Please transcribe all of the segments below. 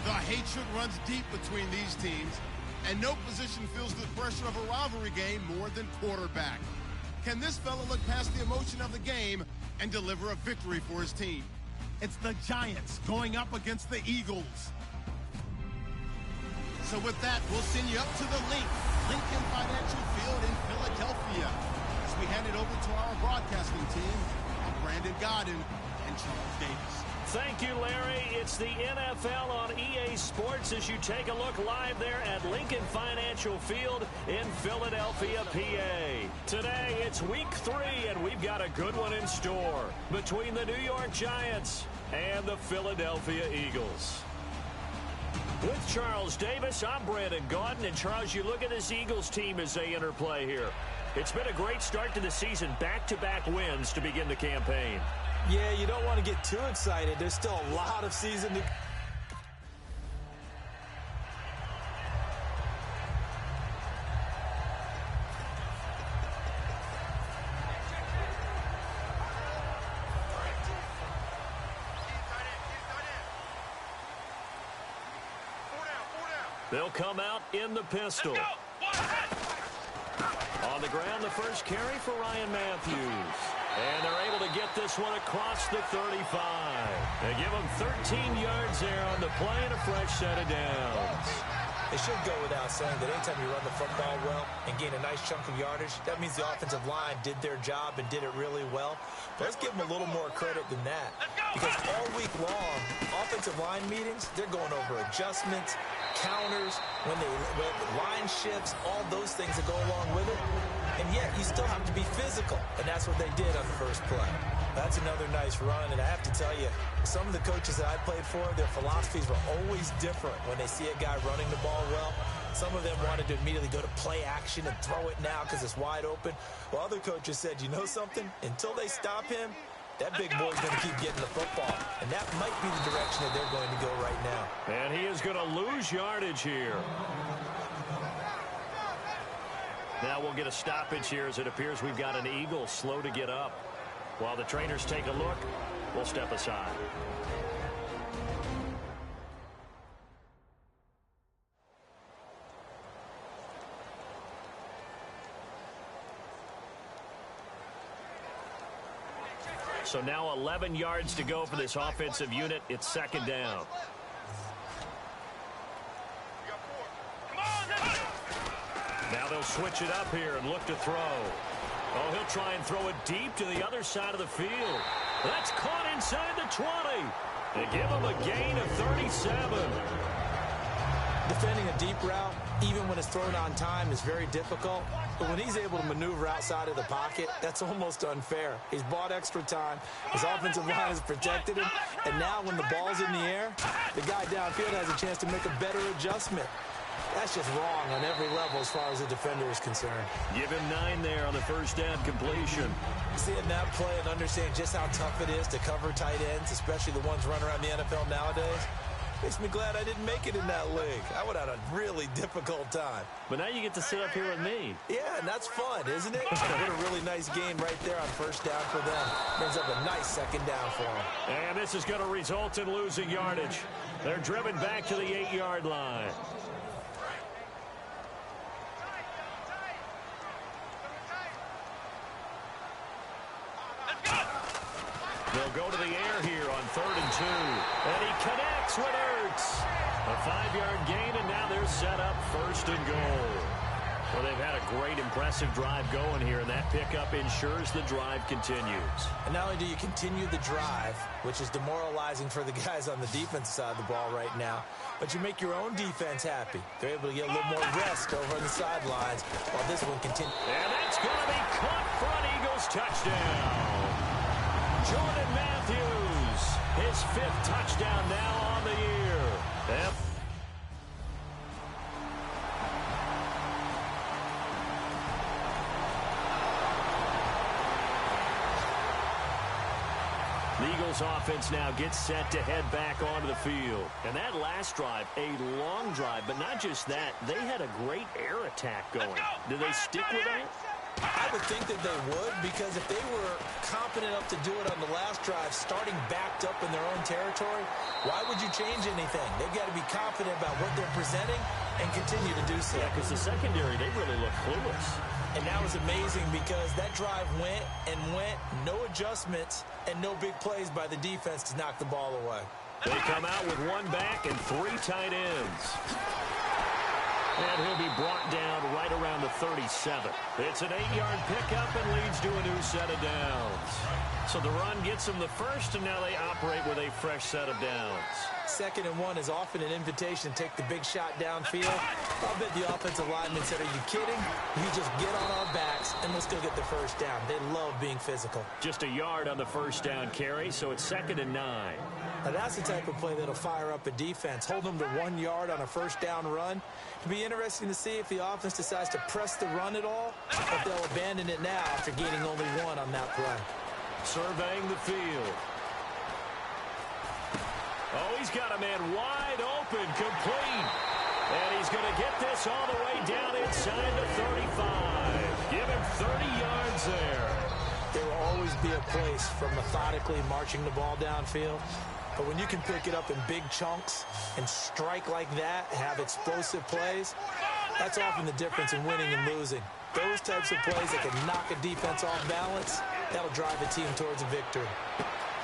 The hatred runs deep between these teams, and no position feels the pressure of a rivalry game more than quarterback. Can this fella look past the emotion of the game and deliver a victory for his team? It's the Giants going up against the Eagles. So with that, we'll send you up to the Lincoln Financial Field in Philadelphia, as we hand it over to our broadcasting team, Brandon Godden and Charles Davis. Thank you, Larry. It's the NFL on EA Sports as you take a look live there at Lincoln Financial Field in Philadelphia, PA. Today, it's week 3, and we've got a good one in store between the New York Giants and the Philadelphia Eagles. With Charles Davis, I'm Brandon Gaudin. And, Charles, you look at this Eagles team as they interplay here. It's been a great start to the season, back-to-back wins to begin the campaign. Yeah, you don't want to get too excited. There's still a lot of season to... They'll come out in the pistol. On the ground, the first carry for Ryan Matthews. And they're able to get this one across the 35. They give him 13 yards there on the play and a fresh set of downs. It should go without saying that anytime you run the football well and gain a nice chunk of yardage, that means the offensive line did their job and did it really well. But let's give them a little more credit than that. Because all week long, offensive line meetings, they're going over adjustments, counters, when line shifts, all those things that go along with it. And yet, you still have to be physical. And that's what they did on the first play. That's another nice run. And I have to tell you, some of the coaches that I played for, their philosophies were always different when they see a guy running the ball well. Some of them wanted to immediately go to play action and throw it now because it's wide open. While other coaches said, you know something? Until they stop him, that big boy's going to keep getting the football. And that might be the direction that they're going to go right now. And he is going to lose yardage here. Now we'll get a stoppage here as it appears we've got an Eagle slow to get up. While the trainers take a look, we'll step aside. So now 11 yards to go for this offensive unit. It's second down. Now they'll switch it up here and look to throw. Oh, he'll try and throw it deep to the other side of the field. That's caught inside the 20. They give him a gain of 37. Defending a deep route, even when it's thrown on time, is very difficult. But when he's able to maneuver outside of the pocket, that's almost unfair. He's bought extra time. His offensive line has protected him. And now when the ball's in the air, the guy downfield has a chance to make a better adjustment. That's just wrong on every level as far as the defender is concerned. Give him 9 there on the first down completion. Seeing that play and understanding just how tough it is to cover tight ends, especially the ones running around the NFL nowadays, makes me glad I didn't make it in that league. I would have had a really difficult time. But now you get to sit up here with me. Yeah, and that's fun, isn't it? What a really nice game right there on first down for them. Brings up a nice second down for them. And this is going to result in losing yardage. They're driven back to the 8-yard line. They'll go to the air here on 3rd and 2. And he connects with Ertz. A 5-yard gain, and now they're set up 1st and goal. Well, they've had a great, impressive drive going here, and that pickup ensures the drive continues. And not only do you continue the drive, which is demoralizing for the guys on the defensive side of the ball right now, but you make your own defense happy. They're able to get a little more rest over on the sidelines while this one continues. And that's going to be caught for an Eagles touchdown. Jordan Matthews, his 5th touchdown now on the year. Yep. The Eagles offense now gets set to head back onto the field. And that last drive, a long drive, but not just that, they had a great air attack going. Do they stick with that? I would think that they would, because if they were confident enough to do it on the last drive, starting backed up in their own territory, why would you change anything? They've got to be confident about what they're presenting and continue to do so. Yeah, because the secondary, they really look clueless. And that was amazing because that drive went and went, no adjustments, and no big plays by the defense to knock the ball away. They come out with one back and three tight ends. And he'll be brought down right around the 37. It's an 8-yard pickup and leads to a new set of downs. So the run gets them the first, and now they operate with a fresh set of downs. 2nd and 1 is often an invitation to take the big shot downfield. I'll bet the offensive lineman said, are you kidding? You just get on our backs, and we'll still get the first down. They love being physical. Just a yard on the first down carry, so it's 2nd and 9. Now that's the type of play that'll fire up a defense. Hold them to 1 yard on a first down run. It'll be interesting to see if the offense decides to press the run at all, or if they'll abandon it now after gaining only 1 on that play. Surveying the field. Oh, he's got a man wide open, complete. And he's going to get this all the way down inside the 35. Give him 30 yards there. There will always be a place for methodically marching the ball downfield. But when you can pick it up in big chunks and strike like that, have explosive plays, that's often the difference in winning and losing. Those types of plays that can knock a defense off balance, that'll drive a team towards a victory.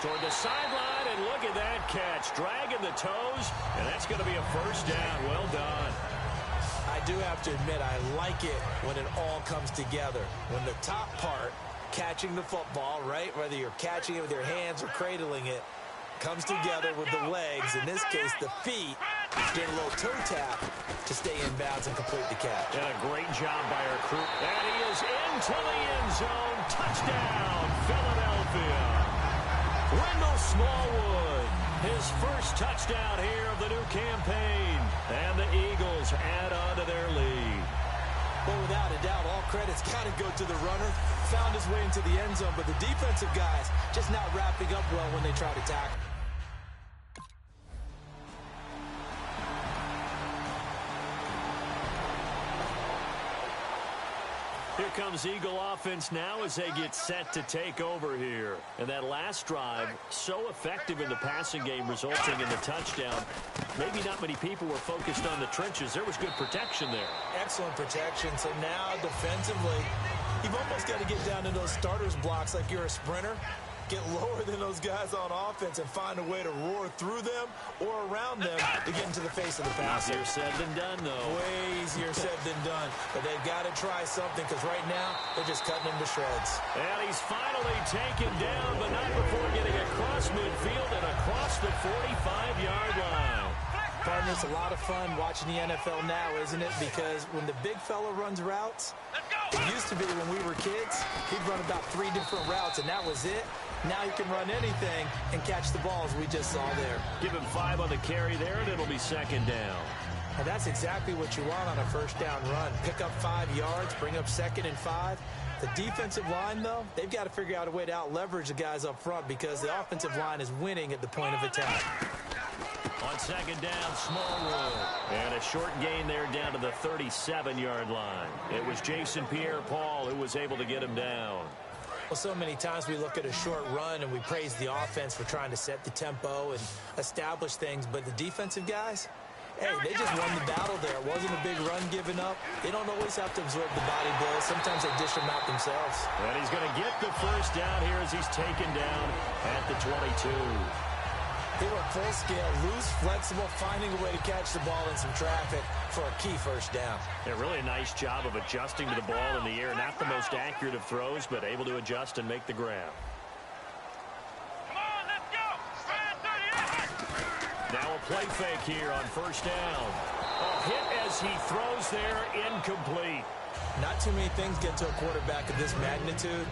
Toward the sideline, and look at that catch. Dragging the toes, and that's going to be a first down. Well done. I do have to admit, I like it when it all comes together. When the top part, catching the football, right, whether you're catching it with your hands or cradling it, comes together with the legs, in this case the feet, get a little toe tap to stay in bounds and complete the catch. And a great job by our crew. And he is into the end zone. Touchdown, Philadelphia. Wendell Smallwood, his first touchdown here of the new campaign. And the Eagles add on to their lead. Well, without a doubt, all credit's got to go to the runner. Found his way into the end zone, but the defensive guys just not wrapping up well when they try to tackle. Here comes Eagle offense now as they get set to take over here. And that last drive, so effective in the passing game, resulting in the touchdown. Maybe not many people were focused on the trenches. There was good protection there. Excellent protection. So now defensively, you've almost got to get down to those starters blocks like you're a sprinter. Get lower than those guys on offense and find a way to roar through them or around them to get into the face of the passer. Easier said than done, though. Way easier said than done. But they've got to try something because right now they're just cutting him to shreds. And he's finally taken down, but not before getting across midfield and across the 45-yard line. Partner, it's a lot of fun watching the NFL now, isn't it? Because when the big fella runs routes, it used to be when we were kids, he'd run about 3 different routes, and that was it. Now he can run anything and catch the balls we just saw there. Give him 5 on the carry there, and it'll be second down. And that's exactly what you want on a first down run. Pick up 5 yards, bring up 2nd and 5. The defensive line, though, they've got to figure out a way to out-leverage the guys up front because the offensive line is winning at the point of attack. On second down, Smallwood. And a short gain there down to the 37-yard line. It was Jason Pierre-Paul who was able to get him down. Well, so many times we look at a short run and we praise the offense for trying to set the tempo and establish things, but the defensive guys, hey, they just won the battle there. It wasn't a big run given up. They don't always have to absorb the body blows. Sometimes they dish them out themselves. And he's going to get the first down here as he's taken down at the 22. They were full scale, loose, flexible, finding a way to catch the ball in some traffic for a key first down. Yeah, really a nice job of adjusting to the ball in the air. Not the most accurate of throws, but able to adjust and make the grab. Come on, let's go. Now a play fake here on first down. A hit as he throws there, incomplete. Not too many things get to a quarterback of this magnitude,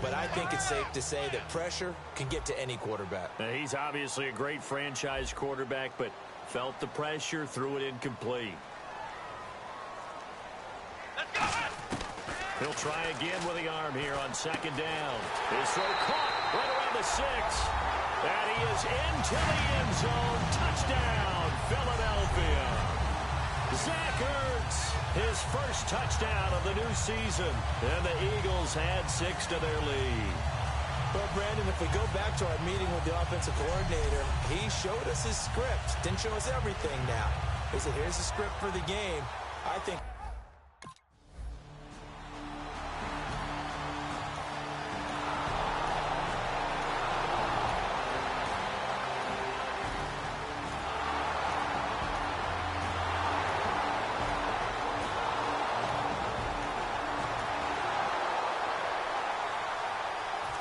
but I think it's safe to say that pressure can get to any quarterback. Now, he's obviously a great franchise quarterback, but felt the pressure, threw it incomplete. He'll try again with the arm here on second down. His throw caught right around the 6. And he is into the end zone. Touchdown, Philadelphia. Zach Ertz, his first touchdown of the new season. And the Eagles had 6 to their lead. Well, Brandon, if we go back to our meeting with the offensive coordinator, he showed us his script. Didn't show us everything now. He said, here's the script for the game. I think...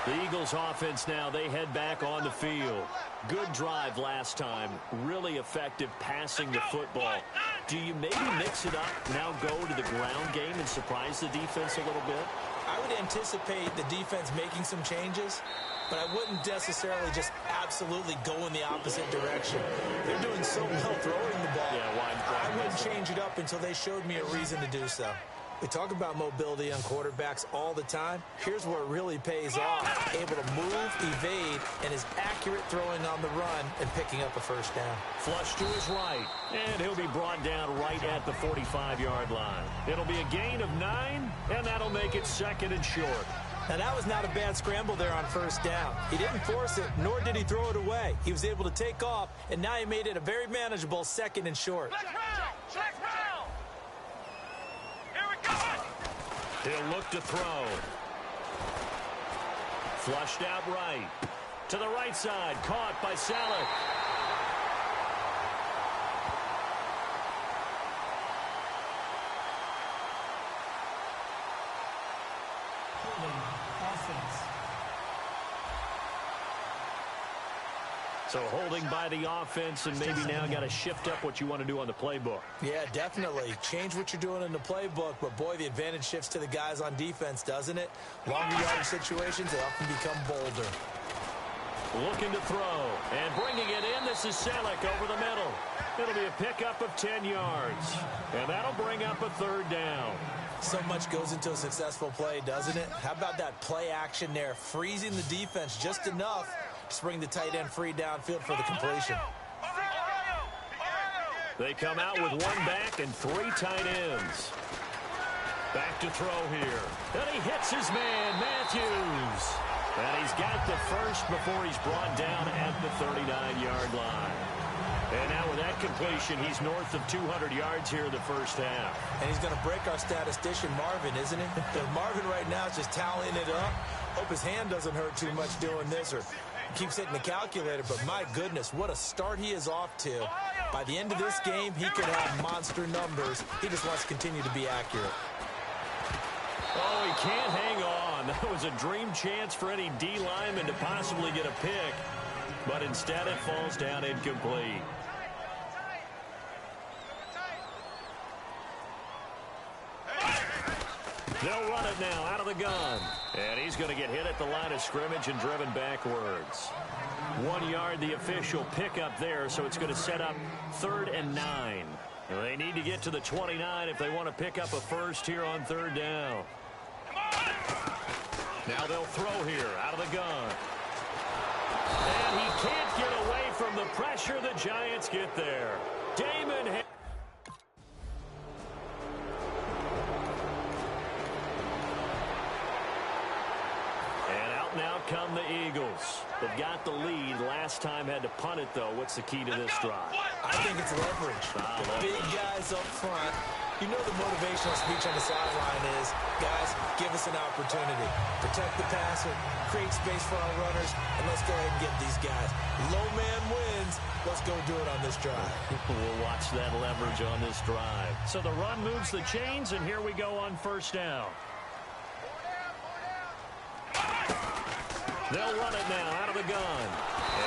The Eagles offense now, they head back on the field. Good drive last time. Really effective passing the football. Do you maybe mix it up, now go to the ground game and surprise the defense a little bit? I would anticipate the defense making some changes, but I wouldn't necessarily just absolutely go in the opposite direction. They're doing so well throwing the ball. Yeah, why I wouldn't change it up until they showed me a reason to do so. We talk about mobility on quarterbacks all the time. Here's where it really pays off. Able to move, evade, and is accurate throwing on the run and picking up a first down. Flush to his right, and he'll be brought down right at the 45-yard line. It'll be a gain of 9, and that'll make it 2nd and short. Now, that was not a bad scramble there on first down. He didn't force it, nor did he throw it away. He was able to take off, and now he made it a very manageable 2nd and short. Let's round! Let's round! Here we go! He'll look to throw. Flushed out right. To the right side. Caught by Saleh. So holding by the offense, and maybe now got to shift up what you want to do on the playbook. Yeah, definitely. Change what you're doing in the playbook, but boy, the advantage shifts to the guys on defense, doesn't it? Longer yardage situations, they often become bolder. Looking to throw, and bringing it in, this is Selleck over the middle. It'll be a pickup of 10 yards, and that'll bring up a 3rd down. So much goes into a successful play, doesn't it? How about that play action there, freezing the defense just enough to bring the tight end free downfield for the completion. They come out with 1 back and 3 tight ends. Back to throw here. And he hits his man, Matthews. And he's got the first before he's brought down at the 39-yard line. And now with that completion, he's north of 200 yards here in the first half. And he's going to break our statistician, Marvin, isn't he? Marvin right now is just tallying it up. Hope his hand doesn't hurt too much doing this, or keeps hitting the calculator, but my goodness, what a start he is off to. By the end of this game, he could have monster numbers. He just wants to continue to be accurate. Oh, he can't hang on. That was a dream chance for any D lineman to possibly get a pick, but instead it falls down incomplete. They'll run it now out of the gun. And he's going to get hit at the line of scrimmage and driven backwards. 1 yard, the official pickup there, so it's going to set up 3rd and 9. They need to get to the 29 if they want to pick up a first here on 3rd down. Now they'll throw here out of the gun. And he can't get away from the pressure. The Giants get there. Damon. Now come the Eagles. They've got the lead. Last time had to punt it, though. What's the key to this drive? I think it's leverage. The big guys up front. You know the motivational speech on the sideline is, guys, give us an opportunity. Protect the passer, create space for our runners, and let's go ahead and get these guys. Low man wins. Let's go do it on this drive. We'll watch that leverage on this drive. So the run moves the chains, and here we go on 1st down. They'll run it now out of the gun.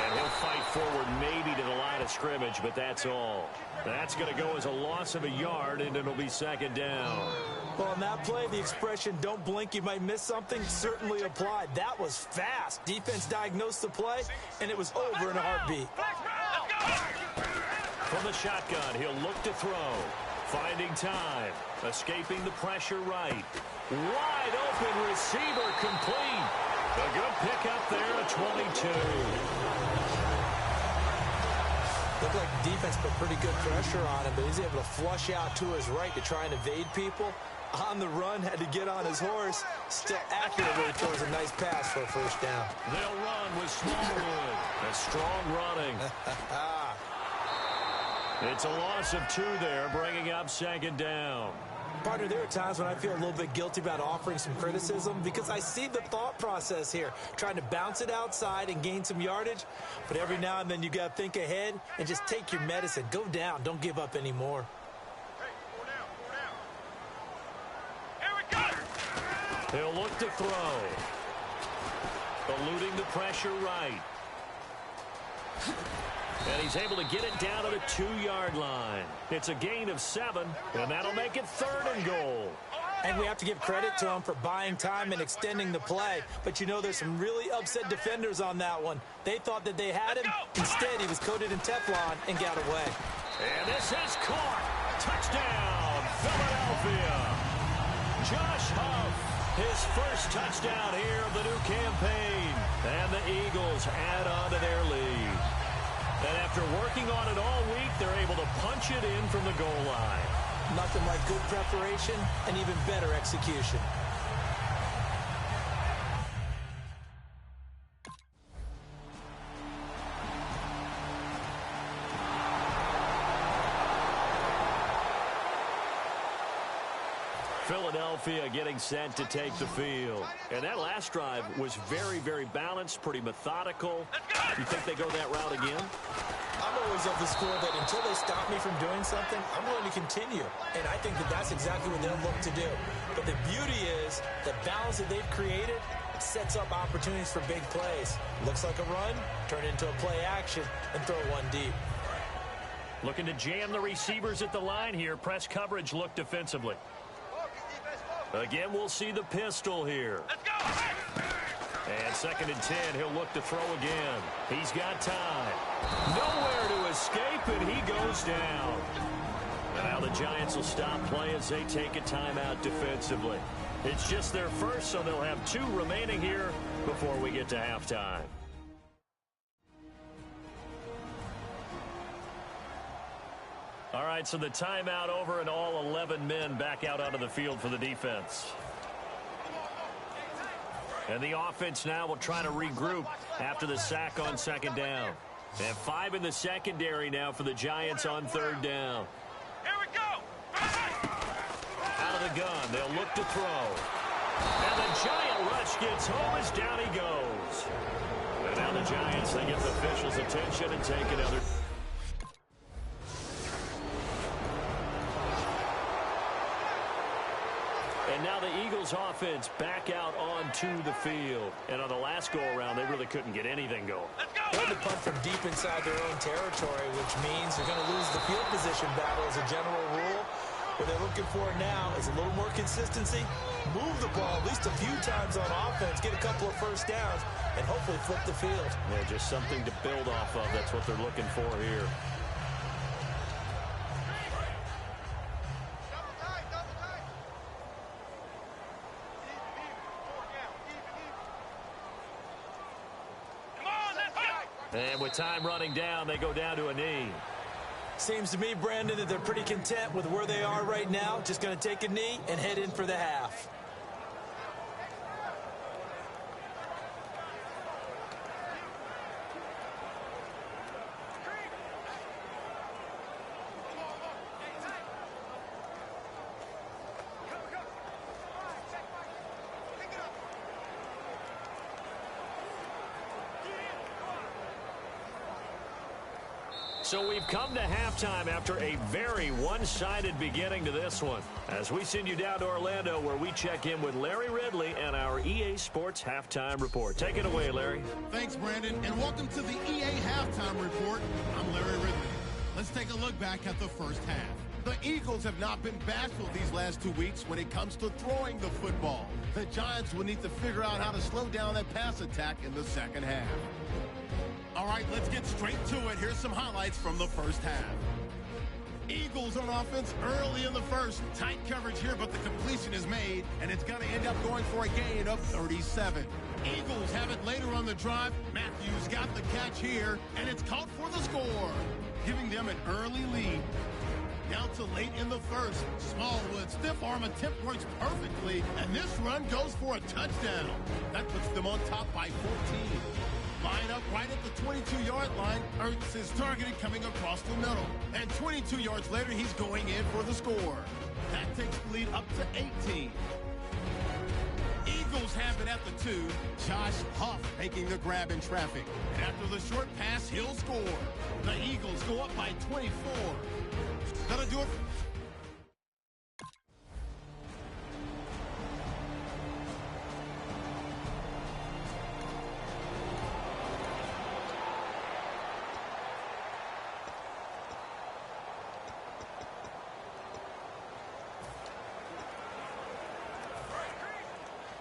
And he'll fight forward maybe to the line of scrimmage, but that's all. That's going to go as a loss of a yard, and it'll be 2nd down. Well, on that play, the expression, don't blink, you might miss something, certainly applied. That was fast. Defense diagnosed the play, and it was over in a heartbeat. From the shotgun, he'll look to throw. Finding time. Escaping the pressure right. Wide open receiver complete. A good pickup there at 22. The Looked like the defense put pretty good pressure on him, but he's able to flush out to his right to try and evade people. On the run, had to get on his horse. Still accurately throws a nice pass for a first down. They'll run with Smallwood. A strong running. It's a loss of 2 there, bringing up second down. Partner, there are times when I feel a little bit guilty about offering some criticism because I see the thought process here, trying to bounce it outside and gain some yardage. But every now and then you got to think ahead and just take your medicine. Go down. Don't give up anymore. He'll look to throw. Eluding the pressure right. And he's able to get it down to the 2-yard line. It's a gain of 7, and that'll make it 3rd and goal. And we have to give credit to him for buying time and extending the play. But, you know, there's some really upset defenders on that one. They thought that they had him. Instead, he was coated in Teflon and got away. And this is caught. Touchdown, Philadelphia. Josh Huff. His first touchdown here of the new campaign. And the Eagles add on to their lead. And after working on it all week, they're able to punch it in from the goal line. Nothing like good preparation and even better execution. Philadelphia getting set to take the field. And that last drive was very, very balanced, pretty methodical. You think they go that route again? I'm always of the school that until they stop me from doing something, I'm going to continue. And I think that that's exactly what they'll look to do. But the beauty is the balance that they've created sets up opportunities for big plays. Looks like a run, turn into a play action, and throw one deep. Looking to jam the receivers at the line here. Press coverage look defensively. Again, we'll see the pistol here. Let's go! And 2nd and 10, he'll look to throw again. He's got time. Nowhere to escape, and he goes down. And now the Giants will stop play as they take a timeout defensively. It's just their first, so they'll have 2 remaining here before we get to halftime. All right, so the timeout over and all 11 men back out onto the field for the defense. And the offense now will try to regroup after the sack on 2nd down. They have 5 in the secondary now for the Giants on 3rd down. Here we go! Out of the gun, they'll look to throw. And the Giant rush gets home as down he goes. And now the Giants, they get the officials' attention and take another. And now the Eagles offense back out onto the field. And on the last go-around, they really couldn't get anything going. They had to punt from deep inside their own territory, which means they're going to lose the field position battle as a general rule. What they're looking for now is a little more consistency, move the ball at least a few times on offense, get a couple of first downs, and hopefully flip the field. Yeah, just something to build off of. That's what they're looking for here. And with time running down, they go down to a knee. Seems to me, Brandon, that they're pretty content with where they are right now. Just going to take a knee and head in for the half. So we've come to halftime after a very one-sided beginning to this one. As we send you down to Orlando, where we check in with Larry Ridley and our EA Sports Halftime Report. Take it away, Larry. Thanks, Brandon, and welcome to the EA Halftime Report. I'm Larry Ridley. Let's take a look back at the first half. The Eagles have not been bashful these last 2 weeks when it comes to throwing the football. The Giants will need to figure out how to slow down that pass attack in the second half. All right, let's get straight to it. Here's some highlights from the first half. Eagles on offense early in the first. Tight coverage here, but the completion is made, and it's going to end up going for a gain of 37. Eagles have it later on the drive. Matthews got the catch here, and it's caught for the score. giving them an early lead. Down to late in the first, Smallwood's stiff arm attempt works perfectly, and this run goes for a touchdown. That puts them on top by 14. Line up right at the 22-yard line. Ertz is targeted coming across the middle. And 22 yards later, he's going in for the score. That takes the lead up to 18. Eagles have it at the 2. Josh Huff making the grab in traffic. And after the short pass, he'll score. The Eagles go up by 24. That'll do it.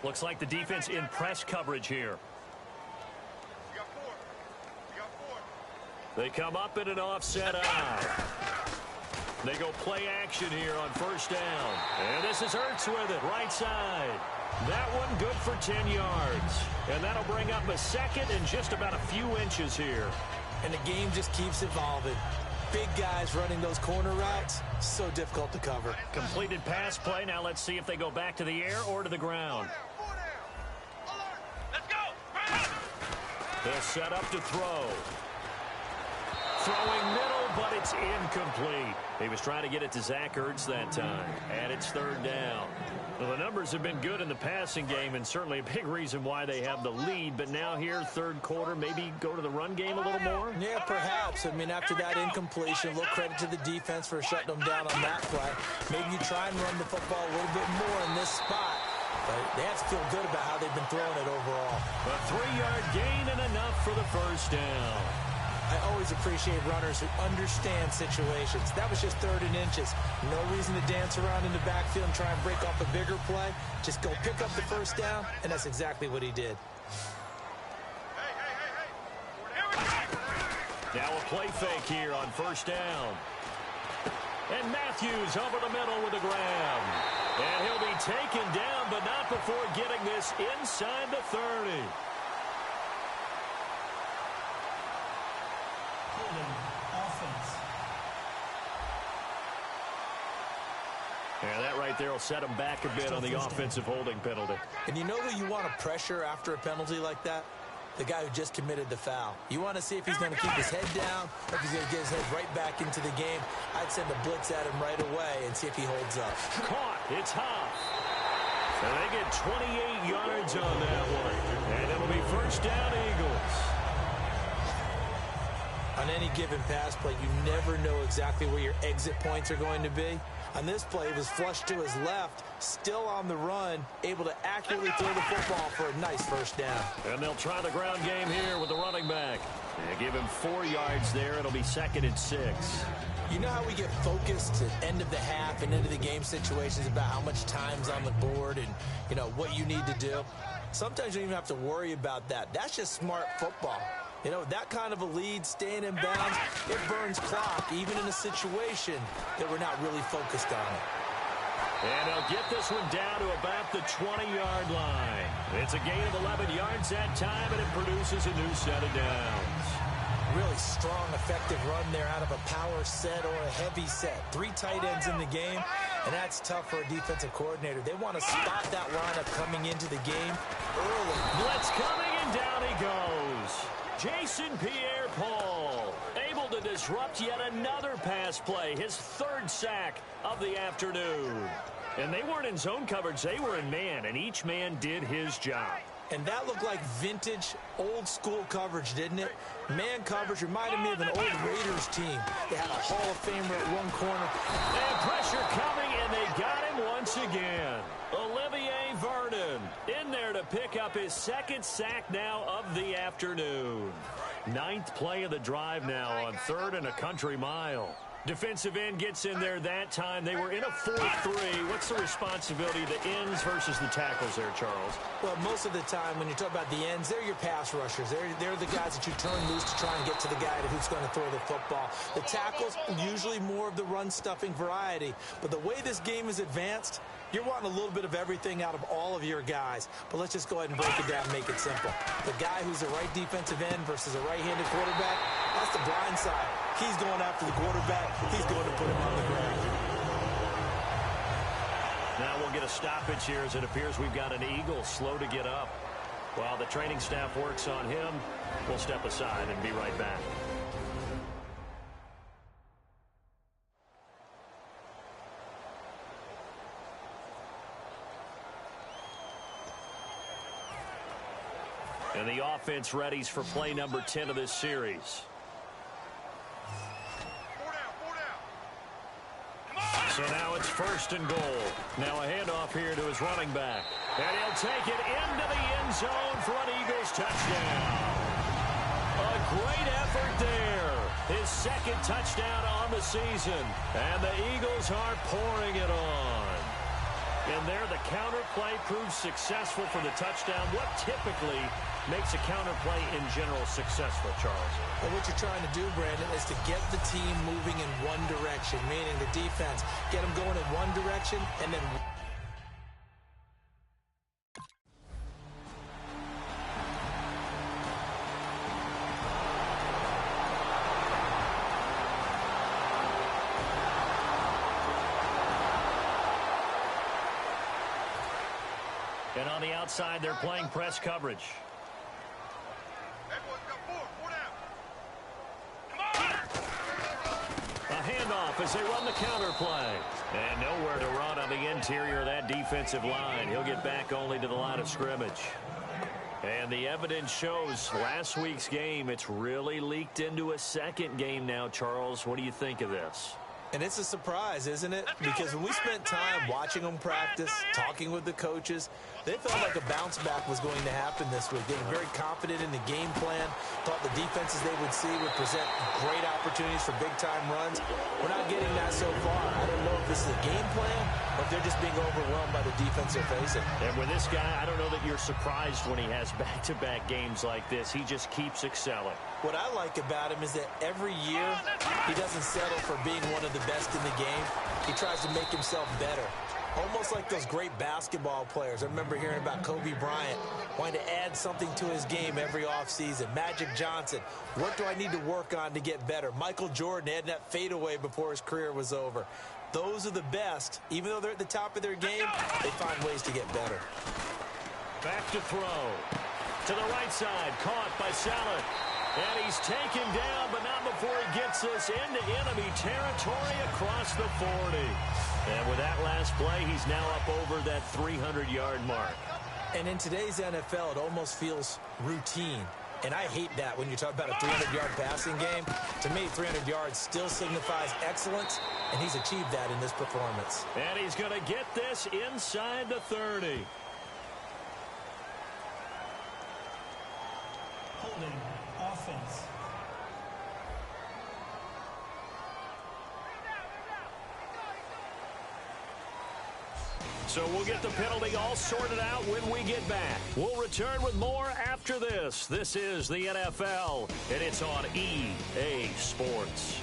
Looks like the defense in press coverage here. They come up in an offset eye. They go play action here on first down. And this is Ertz with it, right side. That one good for 10 yards. And that'll bring up a second and just about a few inches here. And the game just keeps evolving. Big guys running those corner routes, so difficult to cover. Completed pass play. Now let's see if they go back to the air or to the ground. Let's go. They'll set up to throw. Throwing middle, but it's incomplete. He was trying to get it to Zach Ertz that time. And it's third down. Well, the numbers have been good in the passing game, and certainly a big reason why they have the lead. But now here, third quarter, maybe go to the run game a little more? Yeah, perhaps. I mean, after that incompletion, a little credit to the defense for shutting them down on that play. Maybe you try and run the football a little bit more in this spot. But they have to feel good about how they've been throwing it overall. A 3-yard gain and enough for the first down. I always appreciate runners who understand situations. That was just 3rd and inches. No reason to dance around in the backfield and try and break off a bigger play. Just go pick up the first down, and that's exactly what he did. Now a play fake here on first down. And Matthews over the middle with a grab. And he'll be taken down, but not before getting this inside the 30. Yeah, that right there will set him back a bit on the offensive holding penalty. And you know who you want to pressure after a penalty like that? The guy who just committed the foul. You want to see if he's going to keep his head down or if he's going to get his head right back into the game. I'd send a blitz at him right away and see if he holds up. Caught. It's Huff. And they get 28 yards on that one. And it'll be first down, Eagles. On any given pass play, you never know exactly where your exit points are going to be. On this play, he was flushed to his left, still on the run, able to accurately throw the football for a nice first down. And they'll try the ground game here with the running back. They give him 4 yards there. It'll be 2nd and 6. You know how we get focused at end of the half and end of the game situations about how much time's on the board and, you know, what you need to do? Sometimes you don't even have to worry about that. That's just smart football. You know, that kind of a lead, staying in bounds, it burns clock, even in a situation that we're not really focused on it. And they'll get this one down to about the 20-yard line. It's a gain of 11 yards that time, and it produces a new set of downs. Really strong, effective run there out of a power set or a heavy set. 3 tight ends in the game, and that's tough for a defensive coordinator. They want to spot that lineup coming into the game early. Blitz coming, and down he goes. Jason Pierre-Paul able to disrupt yet another pass play, his 3rd sack of the afternoon. And they weren't in zone coverage, they were in man, and each man did his job. And that looked like vintage, old-school coverage, didn't it? Man coverage reminded me of an old Raiders team. They had a Hall of Famer at one corner. And pressure coming, and they got him once again. Olivier Vernon in there to pick up his 2nd sack now of the afternoon. 9th play of the drive now on 3rd and a country mile. Defensive end gets in there that time. They were in a 4-3. What's the responsibility of the ends versus the tackles there, Charles? Well, most of the time when you talk about the ends, they're your pass rushers. They're the guys that you turn loose to try and get to the guy who's going to throw the football. The tackles, usually more of the run-stuffing variety. But the way this game is advanced, you're wanting a little bit of everything out of all of your guys. But let's just go ahead and break it down and make it simple. The guy who's the right defensive end versus a right-handed quarterback, that's the blind side. He's going after the quarterback. He's going to put him on the ground. Now we'll get a stoppage here as it appears we've got an Eagle slow to get up. While the training staff works on him, we'll step aside and be right back. And the offense readies for play number 10 of this series. So now it's 1st and goal. Now a handoff here to his running back. And he'll take it into the end zone for an Eagles touchdown. A great effort there. His 2nd touchdown on the season. And the Eagles are pouring it on. And there the counter play proves successful for the touchdown. What typically makes a counter play in general successful, Charles? Well, what you're trying to do, Brandon, is to get the team moving in one direction, meaning the defense. Get them going in one direction and then... And on the outside, they're playing press coverage. A handoff as they run the counter play. And nowhere to run on the interior of that defensive line. He'll get back only to the line of scrimmage. And the evidence shows last week's game, it's really leaked into a second game now, Charles. What do you think of this? And it's a surprise, isn't it? Because when we spent time watching them practice, talking with the coaches, they felt like a bounce back was going to happen this week. They were very confident in the game plan, thought the defenses they would see would present great opportunities for big-time runs. We're not getting that so far. I don't know if this is a game plan or if they're just being overwhelmed by the defense they're facing. And with this guy, I don't know that you're surprised when he has back-to-back games like this. He just keeps excelling. What I like about him is that every year he doesn't settle for being one of the best in the game. He tries to make himself better. Almost like those great basketball players. I remember hearing about Kobe Bryant wanting to add something to his game every offseason. Magic Johnson, what do I need to work on to get better? Michael Jordan had that fadeaway before his career was over. Those are the best. Even though they're at the top of their game, they find ways to get better. Back to throw. To the right side, caught by Saleh. And he's taken down, but not before he gets us into enemy territory across the 40. And with that last play, he's now up over that 300-yard mark. And in today's NFL, it almost feels routine. And I hate that when you talk about a 300-yard passing game. To me, 300 yards still signifies excellence, and he's achieved that in this performance. And he's going to get this inside the 30. Holding. Offense. So we'll get the penalty all sorted out when we get back. We'll return with more after this. This is the NFL, and it's on EA Sports.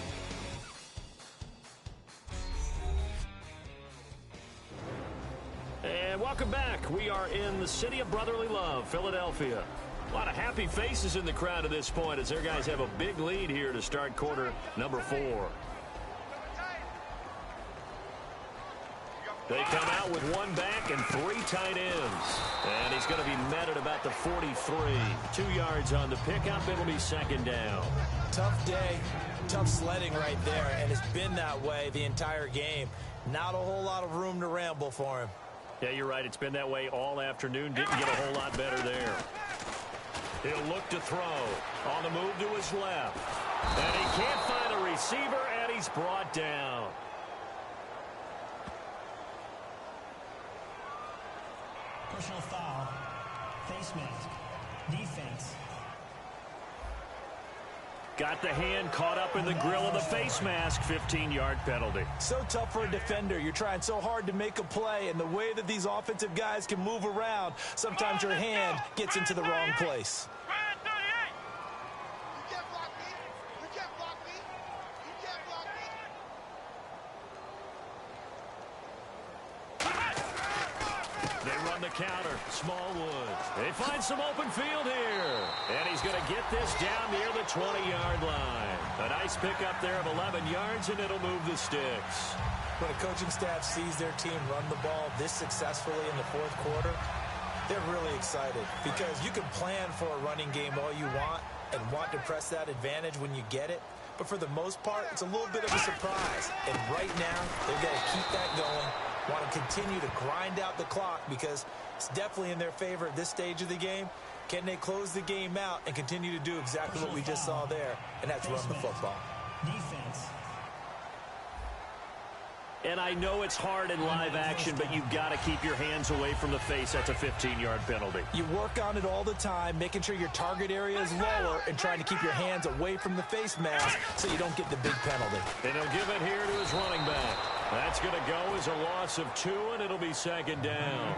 And welcome back. We are in the city of brotherly love, Philadelphia. A lot of happy faces in the crowd at this point as their guys have a big lead here to start quarter number 4. They come out with one back and 3 tight ends. And he's going to be met at about the 43. 2 yards on the pickup. It'll be second down. Tough day, tough sledding right there, and it's been that way the entire game. Not a whole lot of room to ramble for him. Yeah, you're right. It's been that way all afternoon. Didn't get a whole lot better there. He'll look to throw. On the move to his left. And he can't find a receiver, and he's brought down. Personal foul. Face mask. Defense. Got the hand caught up in the grill of the face mask. 15-yard penalty. So tough for a defender. You're trying so hard to make a play, and the way that these offensive guys can move around, sometimes your hand gets into the wrong place. Counter, Smallwood. They find some open field here. And he's going to get this down near the 20-yard line. A nice pickup there of 11 yards, and it'll move the sticks. When a coaching staff sees their team run the ball this successfully in the fourth quarter, they're really excited because you can plan for a running game all you want and want to press that advantage when you get it. But for the most part, it's a little bit of a surprise. And right now, they've got to keep that going, want to continue to grind out the clock because it's definitely in their favor at this stage of the game. Can they close the game out and continue to do exactly what we just saw there, and that's run the football. Defense. And I know it's hard in live action, but you've got to keep your hands away from the face. That's a 15-yard penalty. You work on it all the time, making sure your target area is lower and trying to keep your hands away from the face mask so you don't get the big penalty. And he'll give it here to his running back. That's going to go as a loss of 2, and it'll be second down.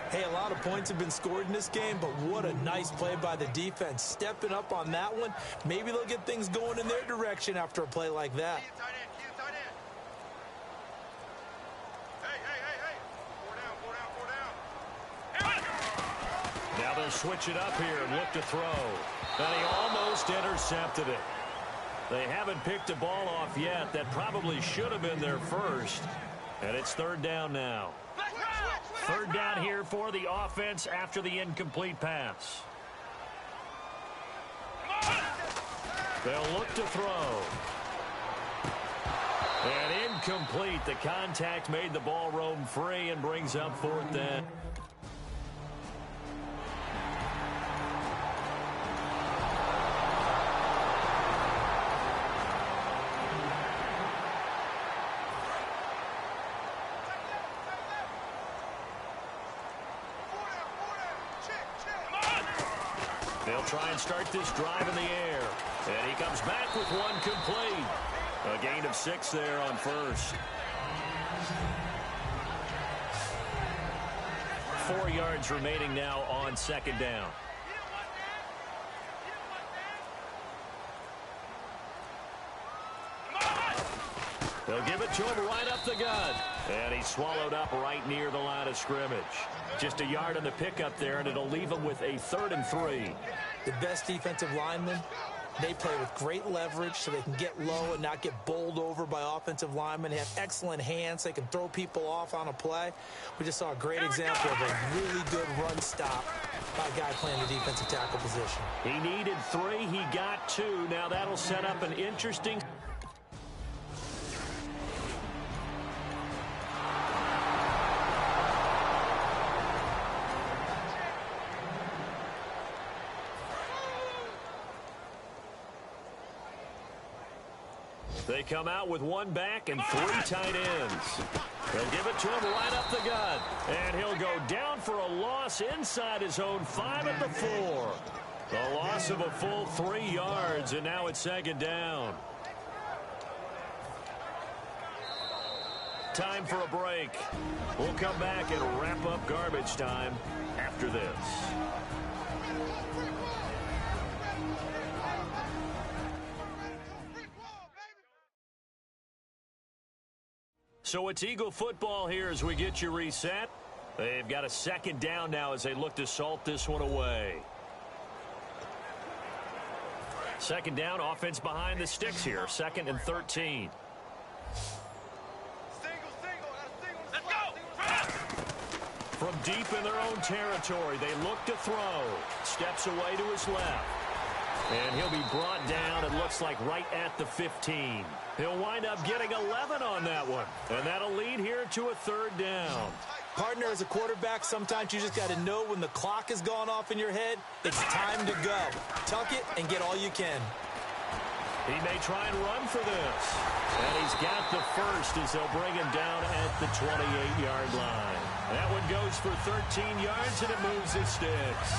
Hey, a lot of points have been scored in this game, but what a nice play by the defense. Stepping up on that one, maybe they'll get things going in their direction after a play like that. Now they'll switch it up here and look to throw. And he almost intercepted it. They haven't picked a ball off yet. That probably should have been their first. And it's third down now. Third down here for the offense after the incomplete pass. They'll look to throw. And incomplete. The contact made the ball roam free and brings up fourth down. They'll try and start this drive in the air. And he comes back with one complete. A gain of 6 there on first. 4 yards remaining now on second down. They'll give it to him right up the gut. And he's swallowed up right near the line of scrimmage. Just a yard on the pickup there, and it'll leave him with a 3rd and 3. The best defensive linemen, they play with great leverage so they can get low and not get bowled over by offensive linemen. They have excellent hands. They can throw people off on a play. We just saw a great example of a really good run stop by a guy playing the defensive tackle position. He needed 3. He got 2. Now that'll set up an interesting... They come out with 1 back and 3 tight ends. They'll give it to him right up the gut. And he'll go down for a loss inside his own 5 at the 4. A loss of a full 3 yards, and now it's second down. Time for a break. We'll come back and wrap up garbage time after this. So it's Eagle football here as we get you reset. They've got a second down now as they look to salt this one away. Second down, offense behind the sticks here. 2nd and 13. Let's go! From deep in their own territory, they look to throw. Steps away to his left. And he'll be brought down, it looks like, right at the 15. He'll wind up getting 11 on that one. And that'll lead here to a 3rd down. Partner, as a quarterback, sometimes you just got to know when the clock has gone off in your head, it's time to go. Tuck it and get all you can. He may try and run for this. And he's got the first as they'll bring him down at the 28-yard line. That one goes for 13 yards, and it moves the sticks.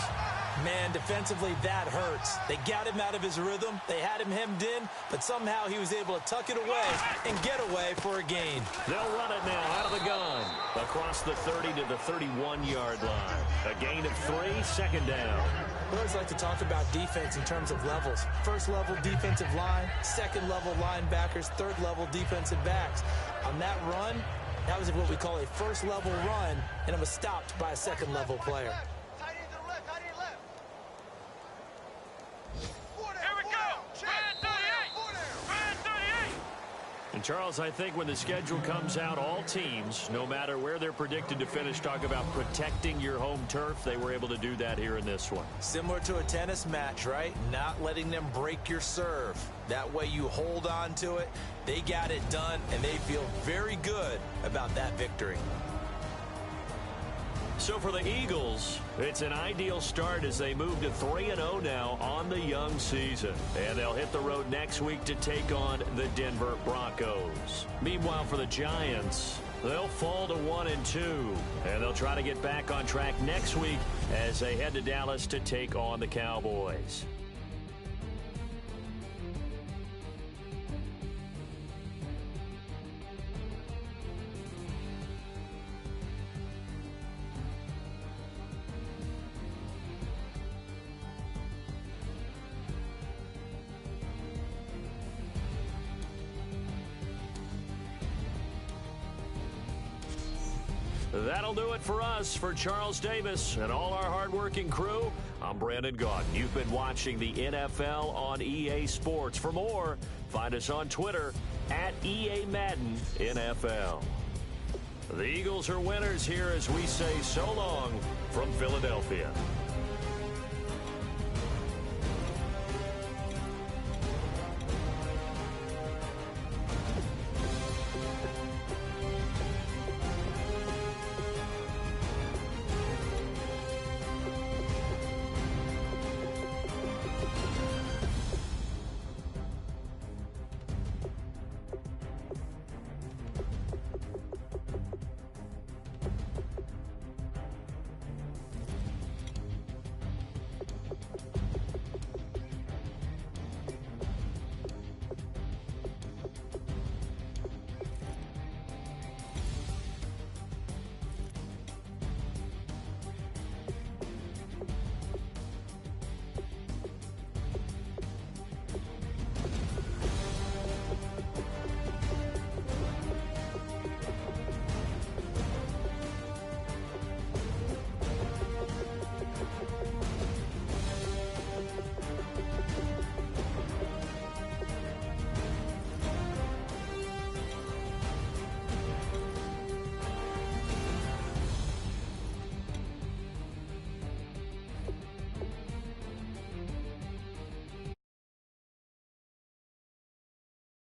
Man, defensively, that hurts. They got him out of his rhythm. They had him hemmed in, but somehow he was able to tuck it away and get away for a gain. They'll run it now out of the gun. Across the 30 to the 31-yard line. A gain of 3, second down. We always like to talk about defense in terms of levels. First-level defensive line, second-level linebackers, third-level defensive backs. On that run, that was what we call a first-level run, and it was stopped by a second-level player. Here we go! 38! And Charles, I think when the schedule comes out, all teams, no matter where they're predicted to finish, talk about protecting your home turf. They were able to do that here in this one. Similar to a tennis match, right? Not letting them break your serve. That way you hold on to it. They got it done, and they feel very good about that victory. So for the Eagles, it's an ideal start as they move to 3-0 now on the young season. And they'll hit the road next week to take on the Denver Broncos. Meanwhile, for the Giants, they'll fall to 1-2. And they'll try to get back on track next week as they head to Dallas to take on the Cowboys. That'll do it for us. For Charles Davis and all our hardworking crew, I'm Brandon Gaudin. You've been watching the NFL on EA Sports. For more, find us on Twitter at EA Madden NFL. The Eagles are winners here as we say so long from Philadelphia.